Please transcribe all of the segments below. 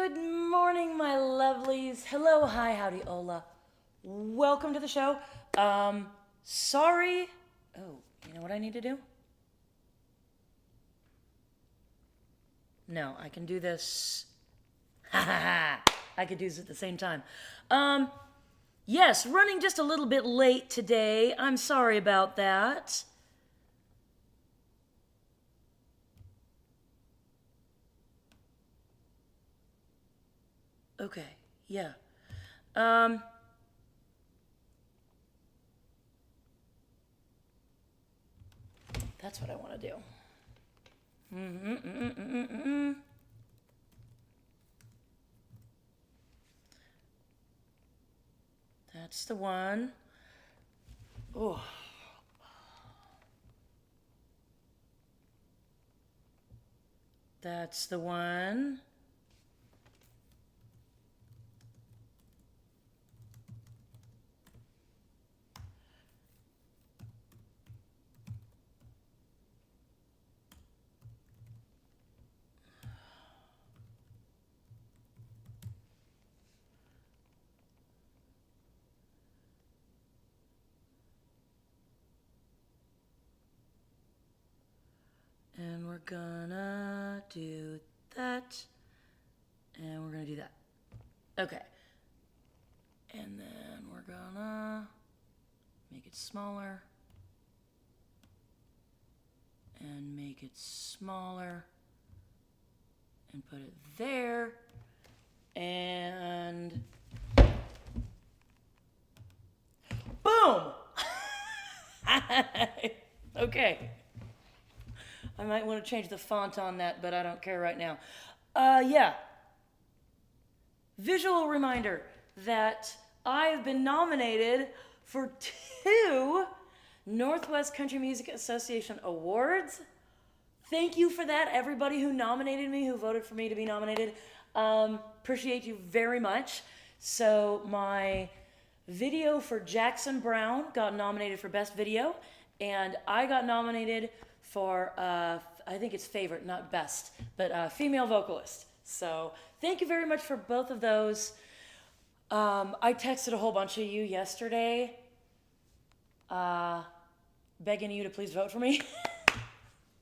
Good morning, my lovelies. Hello, hi, howdy, hola. Welcome to the show. Sorry. Oh, you know what I need to do? No, I can do this. Ha ha ha. I could do this at the same time. Yes, running just a little bit late today. I'm sorry about that. Okay, yeah. Um, that's what I want to do. That's the one. Oh. That's the one. And we're gonna do that. And we're gonna do that. Okay. And then we're gonna make it smaller. And make it smaller. And put it there. And boom! Okay. I might want to change the font on that, but I don't care right now. Yeah. Visual reminder that I've been nominated for 2 Northwest Country Music Association awards. Thank you for that, everybody who nominated me, who voted for me to be nominated. Appreciate you very much. So my video for Jackson Browne got nominated for Best Video, and I got nominated for, I think it's favorite, not best, but female vocalist. So thank you very much for both of those. I texted a whole bunch of you yesterday, begging you to please vote for me.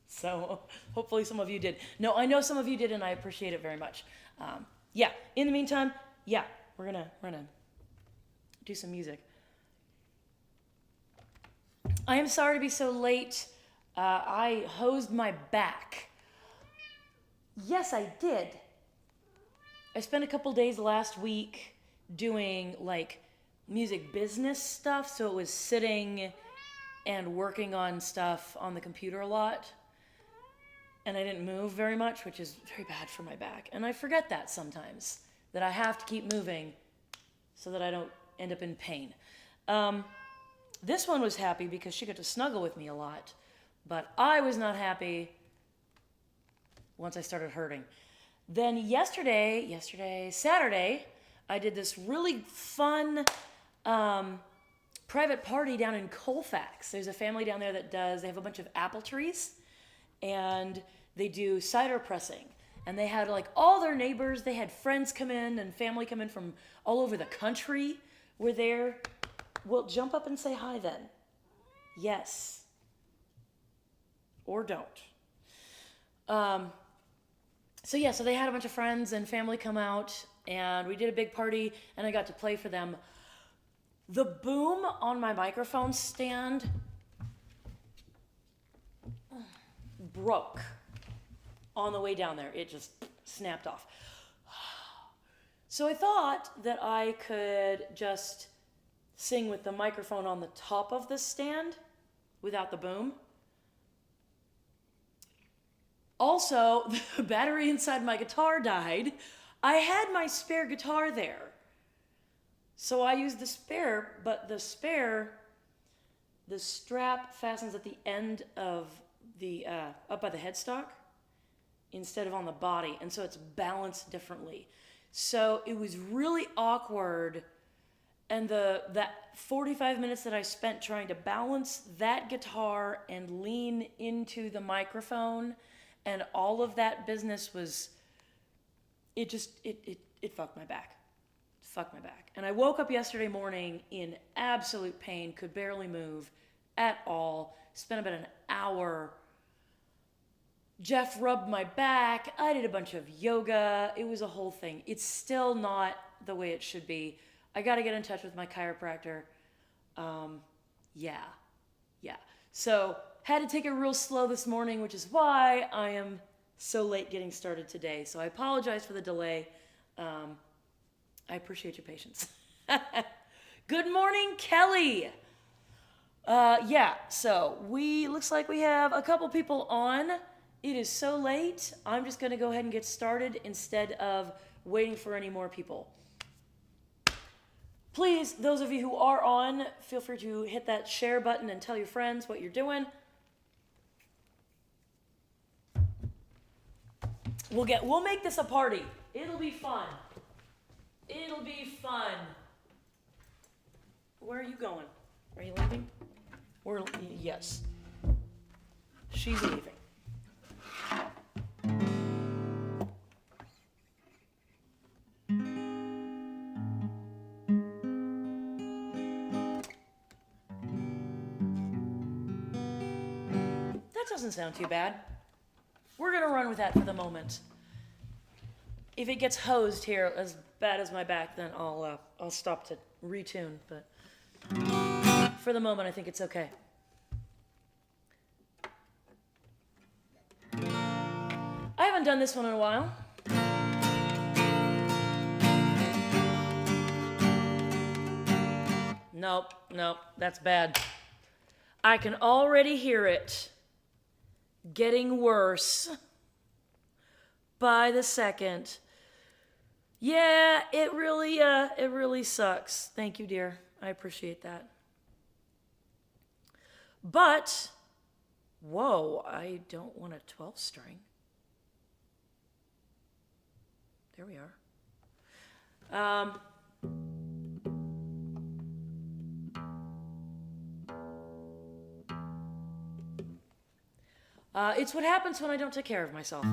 So hopefully some of you did. No, I know some of you did, and I appreciate it very much. Yeah, in the meantime, yeah, we're gonna do some music. I am sorry to be so late. I hosed my back. Yes, I did. I spent a couple days last week doing like music business stuff, so it was sitting and working on stuff on the computer a lot. And I didn't move very much, which is very bad for my back. And I forget that sometimes, that I have to keep moving so that I don't end up in pain. This one was happy because she got to snuggle with me a lot, but I was not happy once I started hurting. Then Saturday, I did this really fun private party down in Colfax. There's a family down there that they have a bunch of apple trees, and they do cider pressing. And they had like all their neighbors, they had friends come in and family come in from all over the country were there. Well, jump up and say hi then. Yes. Or don't. So they had a bunch of friends and family come out, and we did a big party, and I got to play for them. The boom on my microphone stand broke on the way down there. It just snapped off. So I thought that I could just sing with the microphone on the top of the stand without the boom. Also, the battery inside my guitar died. I had my spare guitar there. So I used the spare, but the strap fastens at the end of the, up by the headstock instead of on the body. And so it's balanced differently. So it was really awkward. And that 45 minutes that I spent trying to balance that guitar and lean into the microphone and all of that business was it fucked my back. Fucked my back. And I woke up yesterday morning in absolute pain, could barely move at all. Spent about an hour. Jeff rubbed my back. I did a bunch of yoga. It was a whole thing. It's still not the way it should be. I got to get in touch with my chiropractor. Yeah. So had to take it real slow this morning, which is why I am so late getting started today. So I apologize for the delay. I appreciate your patience. Good morning, Kelly. So looks like we have a couple people on. It is so late. I'm just going to go ahead and get started instead of waiting for any more people. Please, those of you who are on, feel free to hit that share button and tell your friends what you're doing. We'll make this a party. It'll be fun. It'll be fun. Where are you going? Are you leaving? Yes. She's leaving. That doesn't sound too bad. We're gonna run with that for the moment. If it gets hosed here as bad as my back, then I'll stop to retune. But for the moment, I think it's okay. I haven't done this one in a while. Nope, that's bad. I can already hear it getting worse by the second. Yeah, it really sucks. Thank you, dear. I appreciate that. But, whoa, I don't want a 12 string. There we are. It's what happens when I don't take care of myself.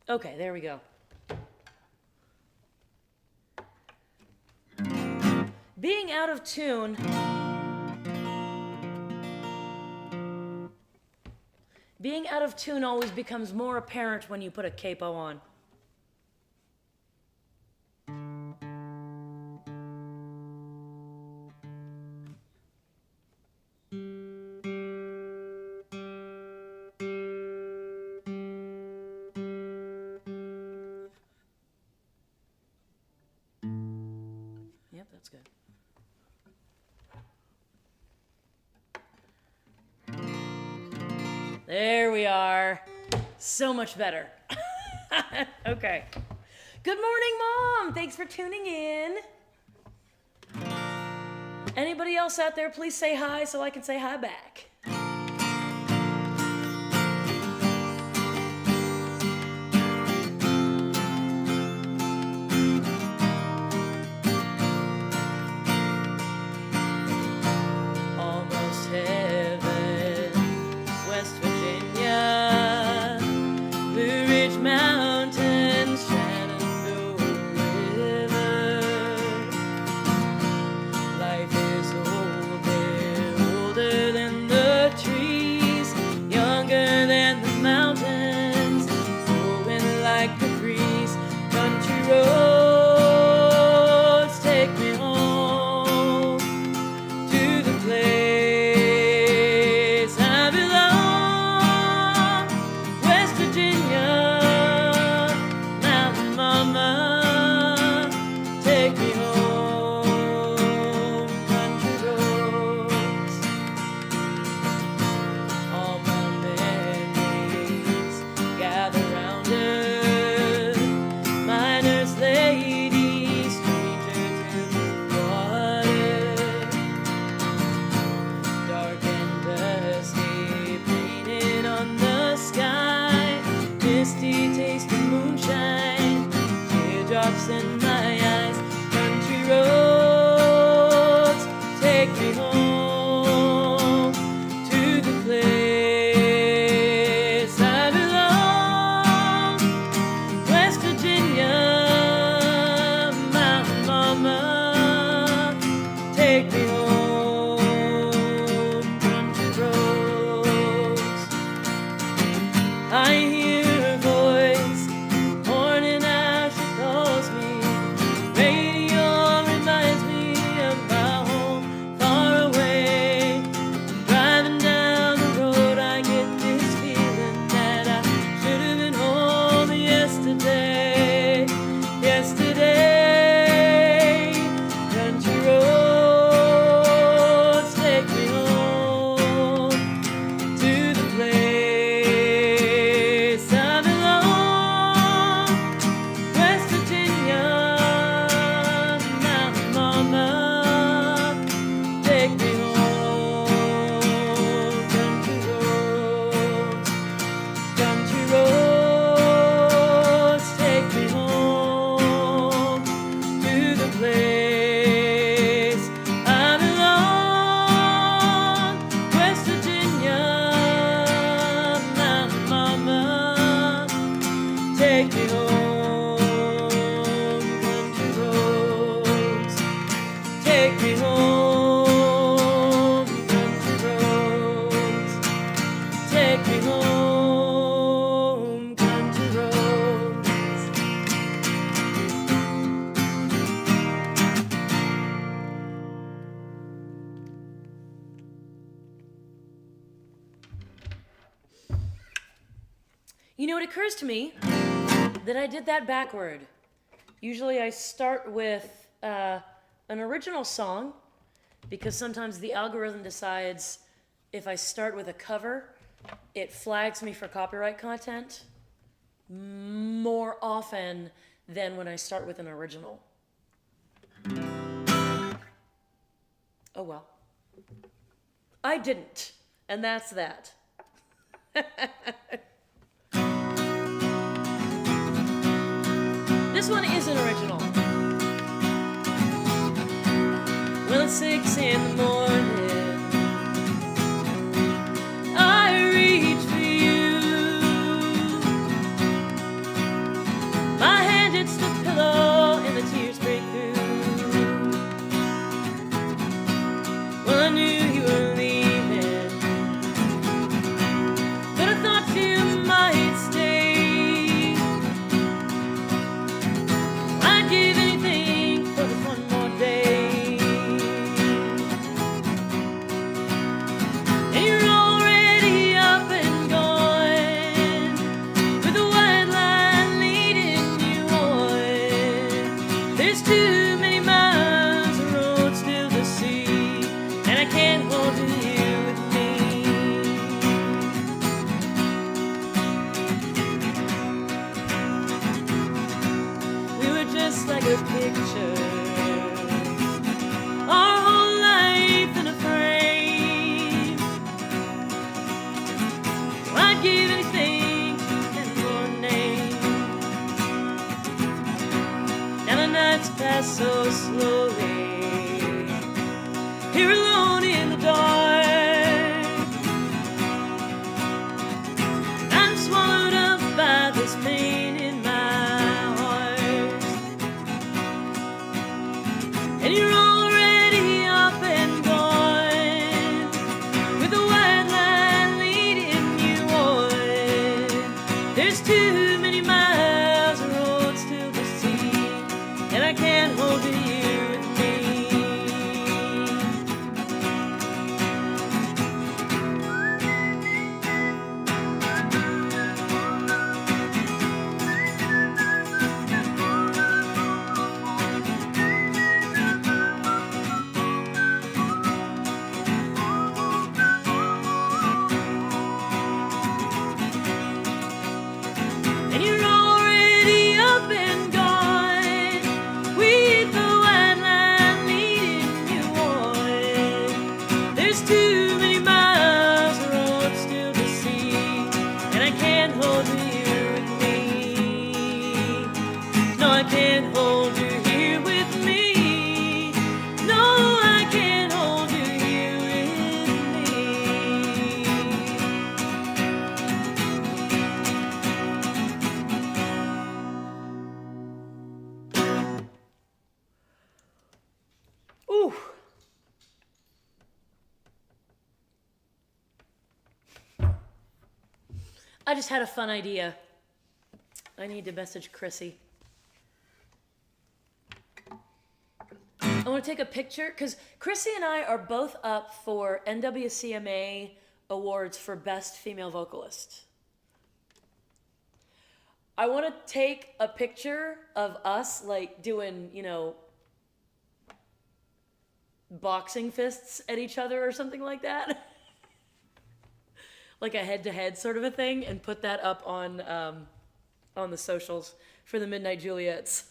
Okay, there we go. Being out of tune. Being out of tune always becomes more apparent when you put a capo on. Yep, that's good. There we are. So much better. Okay. Good morning, Mom. Thanks for tuning in. Anybody else out there, please say hi so I can say hi back. Life is older than the in my eyes. Country roads take me home to the place I belong. West Virginia, Mountain Mama, take me home. Country roads. I hear her voice, morning as she calls me. Radio reminds me of my home far away. Driving down the road, I get this feeling that I should have been home yesterday. Yesterday, country roads take me home to the place I belong. West Virginia, Mountain Mama, take me home. Country roads, country roads, take me home to the place I belong. West Virginia, Mountain Mama, take me home. Country roads, take me home. Country roads, take me home. Country roads. You know, it occurs to me that I did that backward. Usually I start with an original song because sometimes the algorithm decides if I start with a cover, it flags me for copyright content more often than when I start with an original. Oh well. I didn't, and that's that. This one is an original. Well, it's 6 in the morning. I reach for you. My hand hits the pillow and the tears break through. Well, I knew you were leaving, but I thought you might stay. I'd give anything for this one more day. And you're already up and going, with a white line leading you on. There's too many miles of road still to see, and I can't hold you with me. We were just like a picture, our whole life in a frame. I'd give anything to have your name. Now the nights pass so slowly, here alone in the dark. I'm swallowed up by this pain in my heart. And you're already up and gone, with a white line leading you on. There's too many miles of road still to see, and I can't hold you with me. And you're already up and gone, with the white Ooh. I just had a fun idea. I need to message Chrissy. I want to take a picture because Chrissy and I are both up for NWCMA awards for Best Female Vocalist. I want to take a picture of us like doing, boxing fists at each other or something like that. Like a head-to-head sort of a thing, and put that up on the socials for the Midnight Juliets.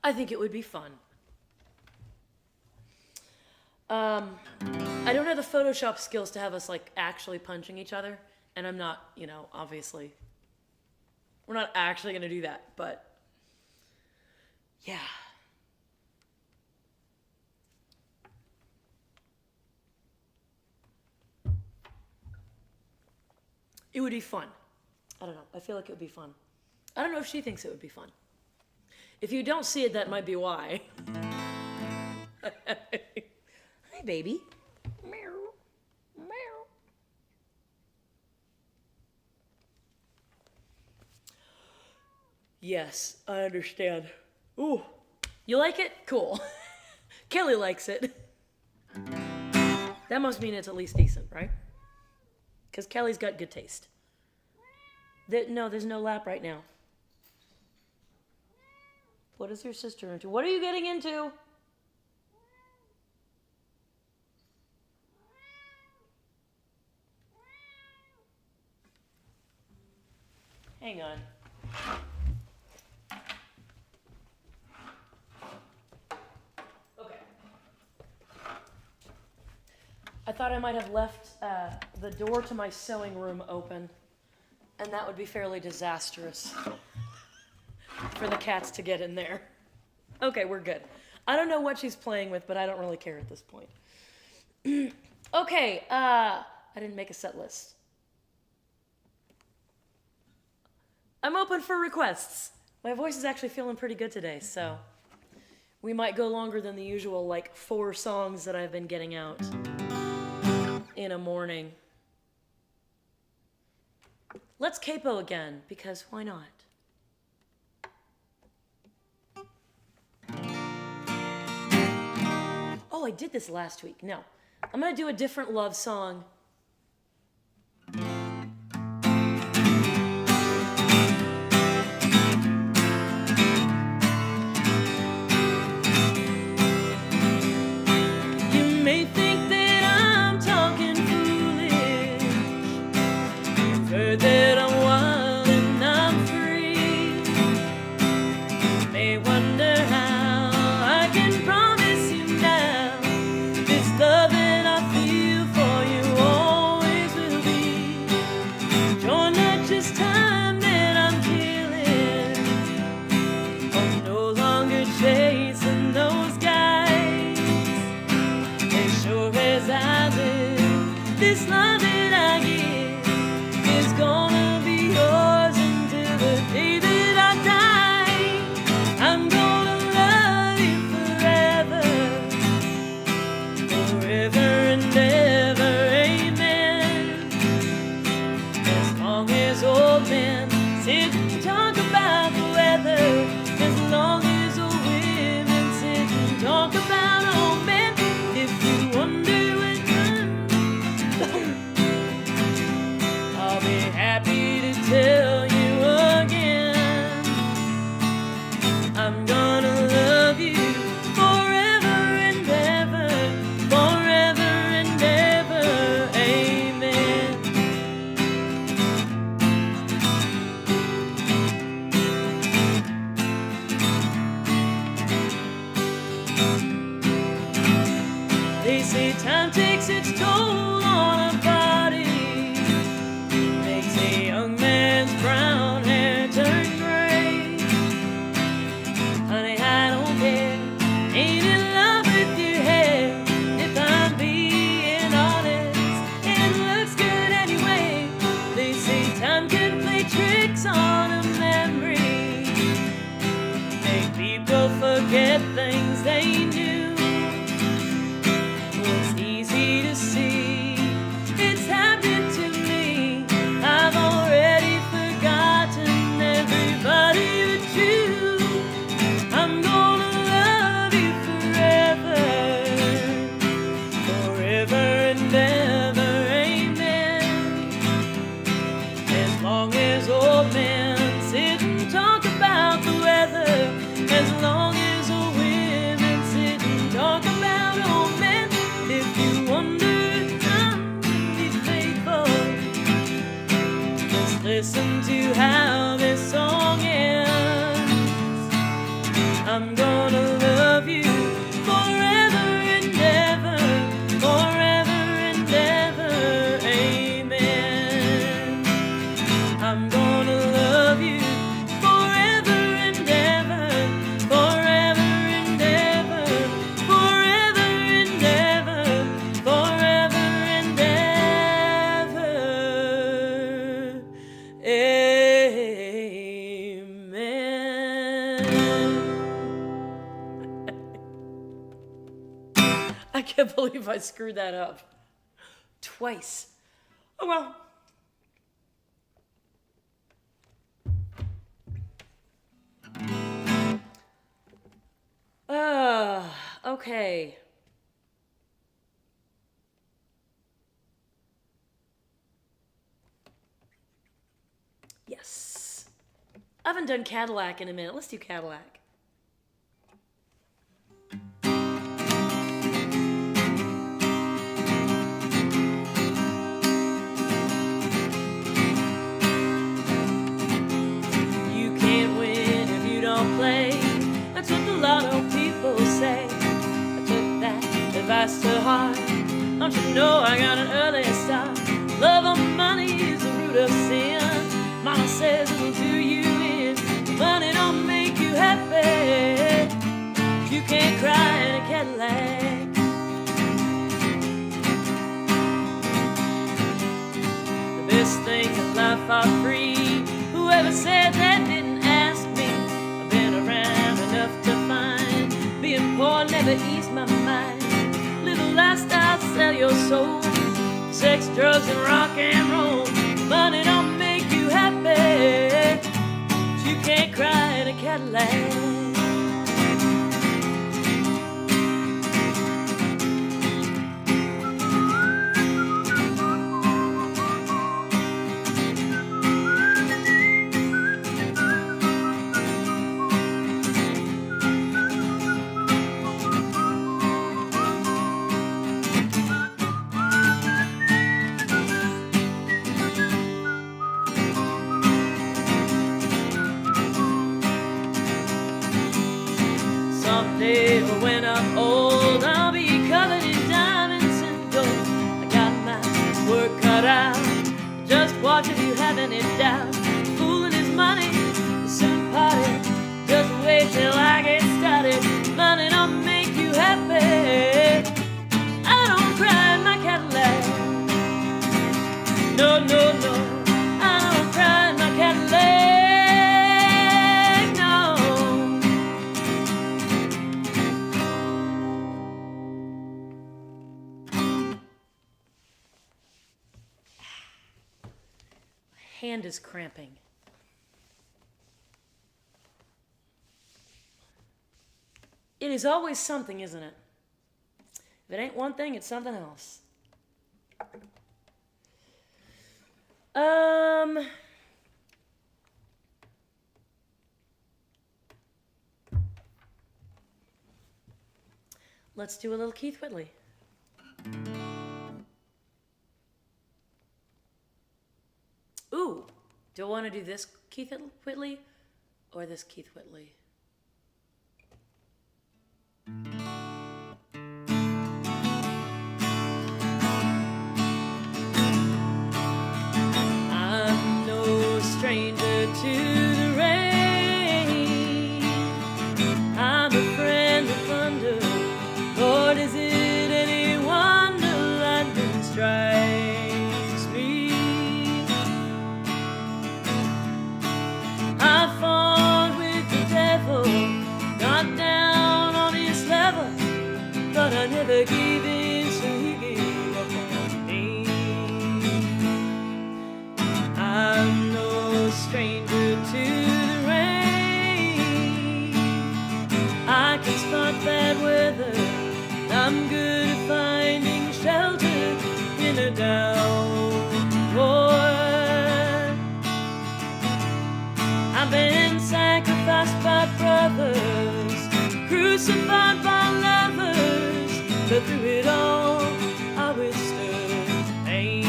I think it would be fun. I don't have the Photoshop skills to have us like actually punching each other, and I'm not, obviously, we're not actually gonna do that, but yeah. It would be fun. I don't know. I feel like it would be fun. I don't know if she thinks it would be fun. If you don't see it, that might be why. Hi, baby. Meow. Meow. Yes, I understand. Ooh. You like it? Cool. Kelly likes it. That must mean it's at least decent, right? Because Kelly's got good taste. No, there's no lap right now. What is your sister into? What are you getting into? Hang on. Okay. I thought I might have left the door to my sewing room open, and that would be fairly disastrous for the cats to get in there. Okay, we're good. I don't know what she's playing with, but I don't really care at this point. Okay, I didn't make a set list. I'm open for requests. My voice is actually feeling pretty good today, so we might go longer than the usual, like 4 songs that I've been getting out in a morning. Let's capo again, because why not? Oh, I did this last week. No, I'm gonna do a different love song. You may think that I'm talking foolish. You've heard that I'm wild and I'm free. You may wonder how I can promise you now this love that I feel for you always will be. You're not just time that I'm killing. I'm no longer chasing those guys. As sure as I live, this love that I give is gonna be yours until the day that I die. I'm gonna love you forever, forever and ever, amen. As long as old men sit and talk about the weather, as long as old women sit and talk about old men, if you wonder when I'll be happy to tell you again. I'm gonna love you forever and ever, forever and ever, amen. They say time takes its toll on a body, makes a young man's brown hair turn gray. Honey, I don't care, ain't in love with your hair. If I'm being honest, it looks good anyway. They say time can play tricks on a memory, make people people forget things they knew. Well, it's easy to see, it's happened to me. I've already forgotten everybody but you. I'm gonna love you forever, forever and ever, amen. As long as old men sit and talk about the weather, as long as old women sit and talk about old men, if you wonder if I'm gonna be faithful, just listen to how this song ends. I'm gonna love you forever and ever, forever and ever, amen. I'm gonna love you forever and ever, forever and ever, forever and ever, forever and ever, amen. I can't believe I screwed that up twice. Oh well. Okay. Yes. I haven't done Cadillac in a minute. Let's do Cadillac. You can't win if you don't play. That's what the lotto people say. I took that advice to heart. Don't you know I got an early start? Love of money is the root of sin. Mama says it'll do you in. Money don't make you happy. You can't cry in a Cadillac. The best things in life are free. Whoever said that didn't ask me. I've been around enough to find being poor never eased my mind. Live a lifestyle, sell your soul. Sex, drugs, and rock and roll. Money don't make you happy. You can't cry in a Cadillac. Someday when I'm old, I'll be covered in diamonds and gold. I got my work cut out. Just watch if you have any doubt. Fooling is money, soon party. Just wait till I get started. Money don't make you happy. I don't cry in my Cadillac. No, no, no. I don't cry in my Cadillac. Hand is cramping. It is always something, isn't it? If it ain't one thing, it's something else. Let's do a little Keith Whitley. Ooh, do I want to do this Keith Whitley or this Keith Whitley? I'm no stranger to the rain. I'm a friend of thunder. Lord, is it any wonder lightning strikes me? I fought with the devil never gave in, so he gave up on me. I'm no stranger to the rain. I can spot bad weather. I'm good at finding shelter in a downpour. I've been sacrificed by brothers, crucified by lovers, but through it all I withstood pain.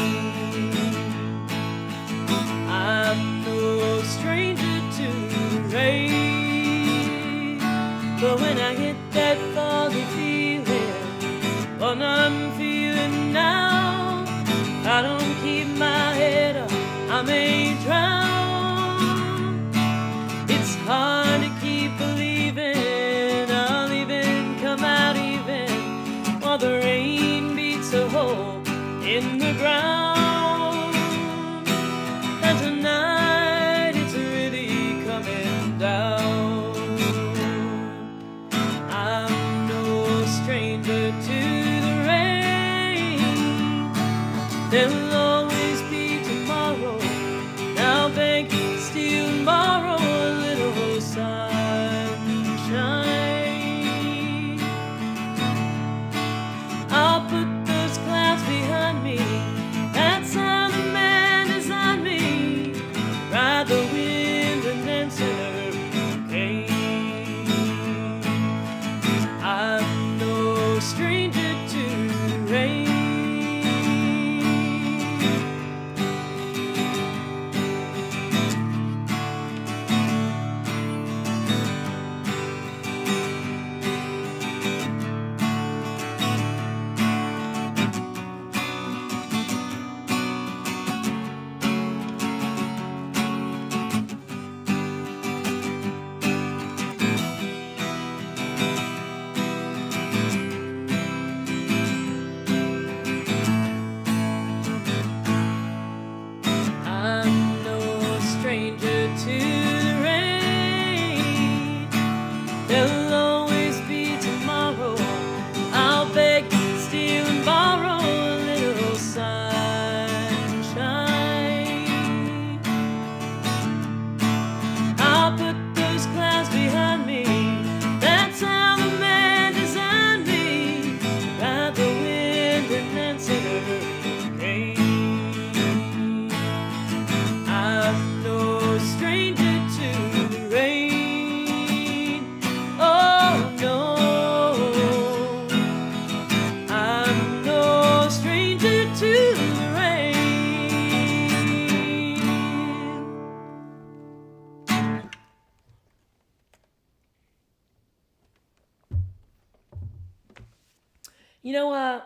I'm no stranger to the rain, but when I hit that foggy feeling, what I'm feeling now, I don't keep my head up, I may drown. It's hard to keep believing I'll even come out even while the rain beats a hole in the ground. And tonight it's really coming down. I'm no stranger to the rain. There'll always be tomorrow. I'll beg, steal, and borrow a little sunshine. I'll put those clouds behind me. That's how the man designed me. Ride the wind and dance in a hurricane. I'm no stranger to the rain. I'm no stranger to the rain. There'll always be tomorrow. I'll beg, steal, and borrow a little sunshine. I'll put those clouds behind me. That's how the man designed me. Ride the wind and dance in a hurricane. I'm no stranger to the rain. Oh no, I'm no stranger to the rain. You know,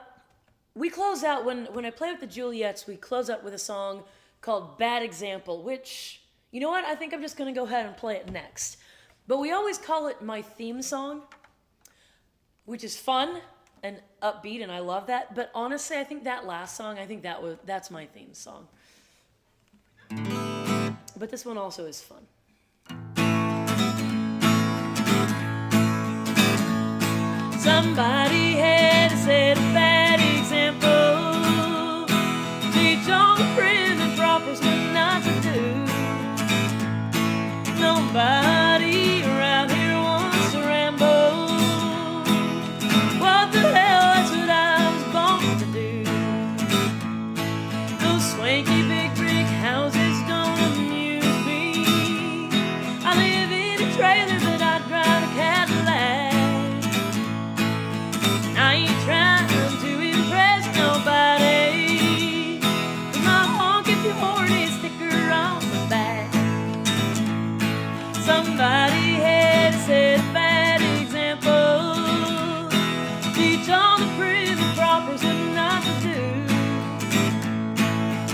we close out when I play with the Juliettes, we close out with a song called Bad Example, which, you know what, I think I'm just going to go ahead and play it next. But we always call it my theme song, which is fun and upbeat, and I love that. But honestly, I think that last song, that's my theme song. But this one also is fun. Somebody had to set a bad example, teach all the prim and propers what not to do. Nobody around here wants to ramble. What the hell, that's what I was born to do. Those swanky big brick houses don't amuse me. I live in a trailer, but I drive a Cadillac. I ain't trying to impress nobody. With my honky horny sticker on the back. Somebody had to set a bad example, teach all the prim and propers what not to do.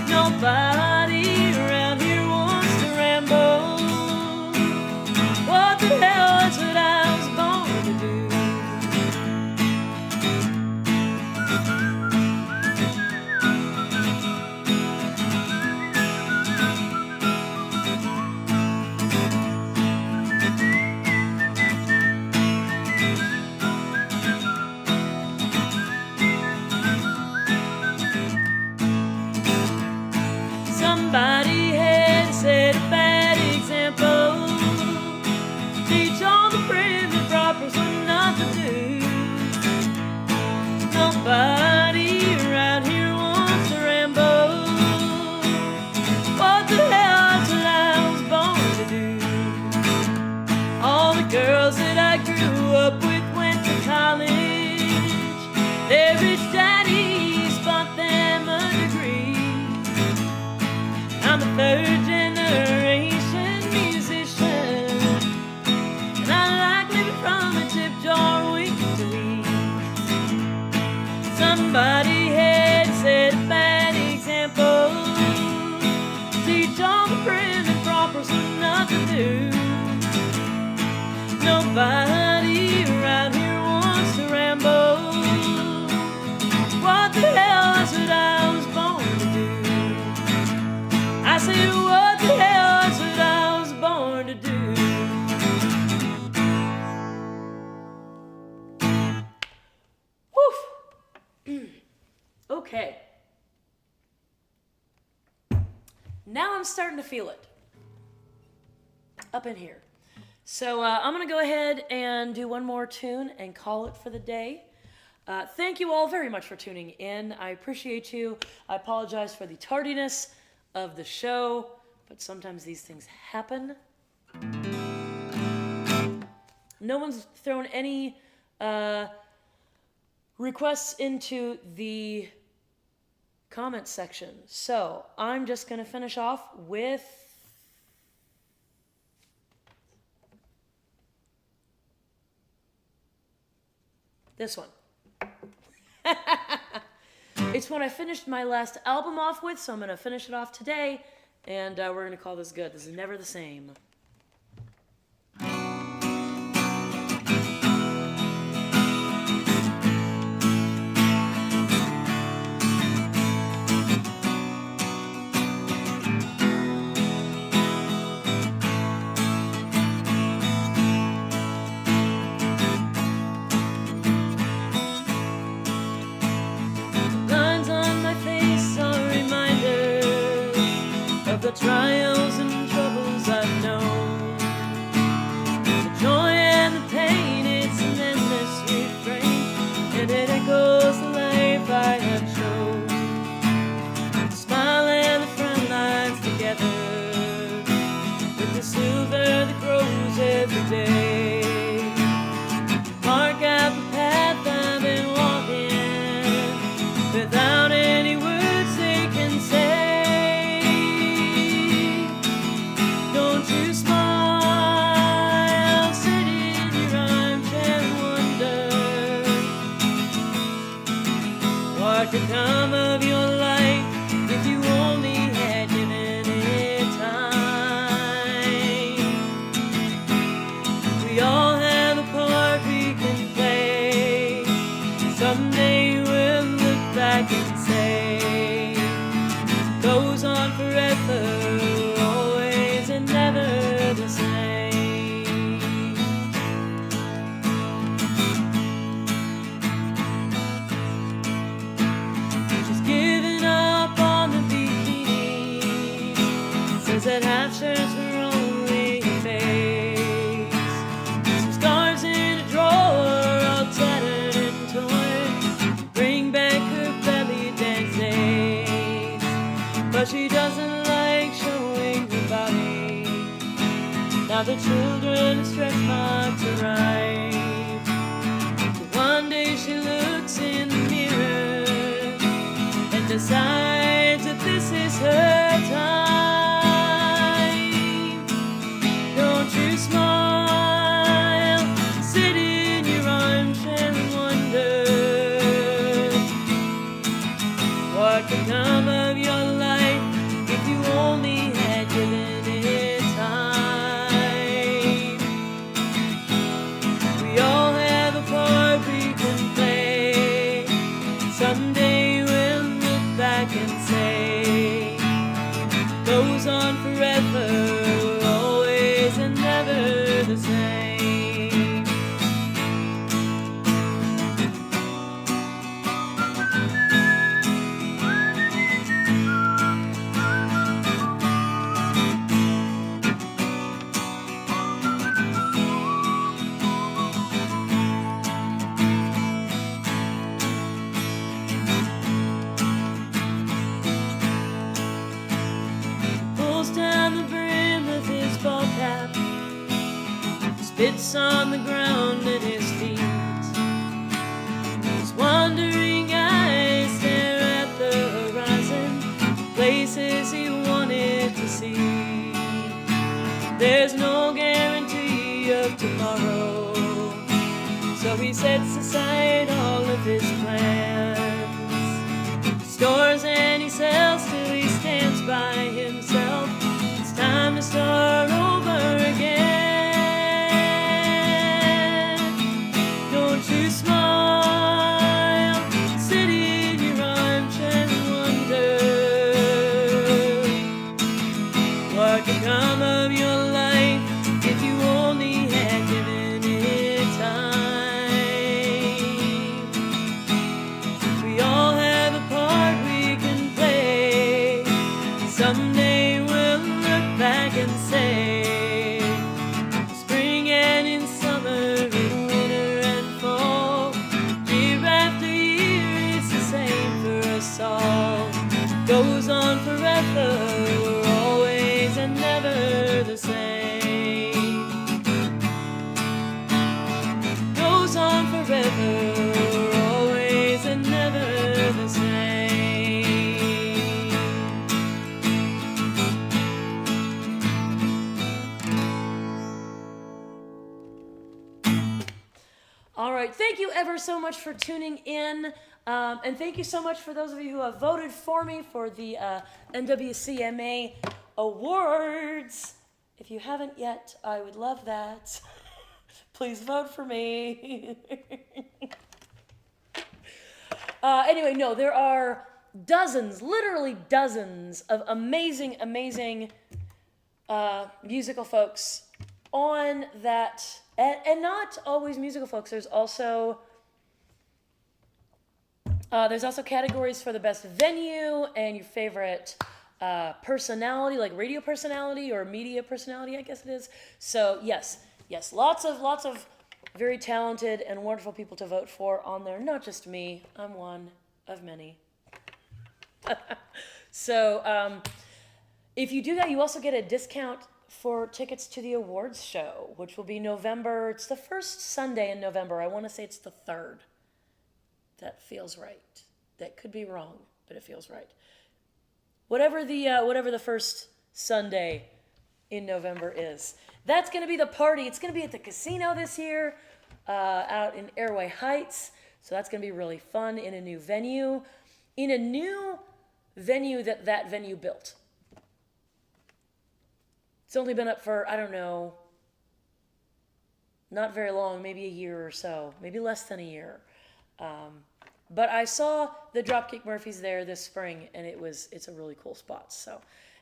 Nobody around here wants to ramble. What the hell, that's what I was born girls that I grew up with went to college. Their rich daddies bought them a degree. I'm a third generation musician, and I like living from a tip jar victory. Somebody had set a bad example. Teach all the prim and propers what not to do. Nobody around here wants to ramble. What the hell, that's what I was born to do. I said, what the hell, that's what I was born to do. Whew. Okay. Now I'm starting to feel it up in here. So I'm going to go ahead and do one more tune and call it for the day. Thank you all very much for tuning in. I appreciate you. I apologize for the tardiness of the show, but sometimes these things happen. No one's thrown any requests into the comment section, so I'm just going to finish off with this one. It's what I finished my last album off with, so I'm going to finish it off today, and we're going to call this good. This is Never the Same. The trials and troubles I've known, the joy and the pain, it's an endless refrain, and it echoes the life I have shown. The smile and the frown lines together, with the silver that grows every day. Mark out the path I've been walking, without any words they can say. What could come of your life if you only had given it time? We all have a part we can play. Someday we'll look back and say, goes on forever, always and never the same. That half shirts were only a phase. Some scars in a drawer, all tattered and torn, bring back her belly dance days. But she doesn't like showing her body. Now the children stretch marks her eyes. So one day she looks in the mirror and decides that this is her time. You smile, sit in your armchair and wonder what could come of your life if you only had given it time. moss on the ground at his feet. His wandering eyes stare at the horizon, places he wanted to see. There's no guarantee of tomorrow, so he sets aside all of his plans. Stores and he sells till he stands by himself. It's time to start over again. Don't you smile, sit in your armchair and wonder what could come of your life if you only had given it time. We all have a part we can play. Someday we'll look back and say, spring and in summer, in winter and fall, year after year it's the same for us all. Goes on forever, we're always and never the same. Goes on forever, we're always and never the same. All right, thank you ever so much for tuning in. And thank you so much for those of you who have voted for me for the NWCMA Awards. If you haven't yet, I would love that. Please vote for me. Anyway, no, there are dozens, literally dozens of amazing, amazing musical folks on that. And not always musical folks. There's also categories for the best venue and your favorite personality, like radio personality or media personality, I guess it is. So yes, lots of very talented and wonderful people to vote for on there. Not just me. I'm one of many. So if you do that, you also get a discount for tickets to the awards show, which will be November. It's the first Sunday in November. I want to say it's the 3rd. That feels right. That could be wrong, but it feels right. Whatever the first Sunday in November is, that's going to be the party. It's going to be at the casino this year, out in Airway Heights. So that's going to be really fun in a new venue, that venue built. It's only been up for, I don't know, not very long, maybe a year or so, maybe less than a year. But I saw the Dropkick Murphys there this spring, and it's a really cool spot. So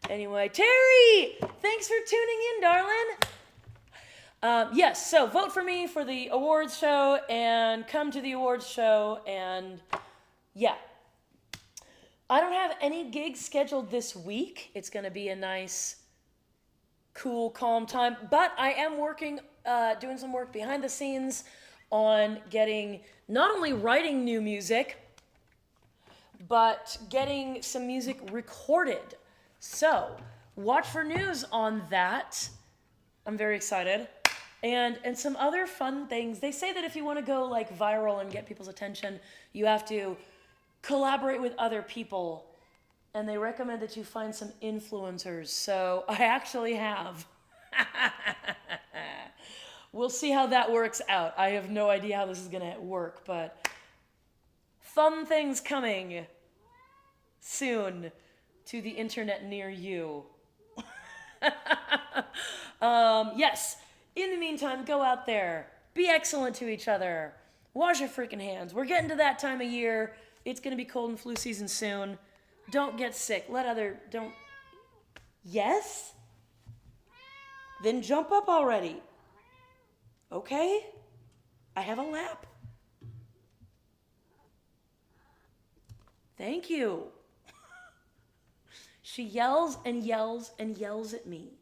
anyway, Terry, thanks for tuning in, darling. Yes, so vote for me for the awards show and come to the awards show. And yeah, I don't have any gigs scheduled this week. It's going to be a nice, cool, calm time. But I am working, doing some work behind the scenes on getting, not only writing new music, but getting some music recorded. So watch for news on that. I'm very excited. And some other fun things. They say that if you want to go like viral and get people's attention, you have to collaborate with other people. And they recommend that you find some influencers. So I actually have. We'll see how that works out. I have no idea how this is going to work, but fun things coming soon to the internet near you. Yes. In the meantime, go out there. Be excellent to each other. Wash your freaking hands. We're getting to that time of year. It's going to be cold and flu season soon. Don't get sick. Don't. Yes? Then jump up already. Okay? I have a lap. Thank you. She yells and yells and yells at me.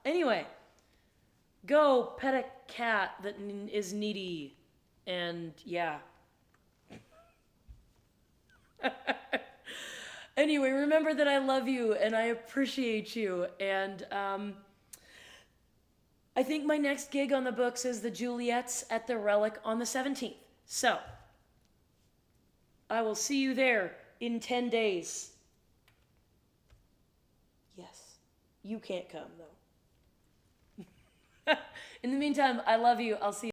Anyway, go pet a cat that is needy. And yeah. Anyway, remember that I love you and I appreciate you. And I think my next gig on the books is the Juliets at the Relic on the 17th. So, I will see you there in 10 days. Yes, you can't come though. In the meantime, I love you. I'll see you.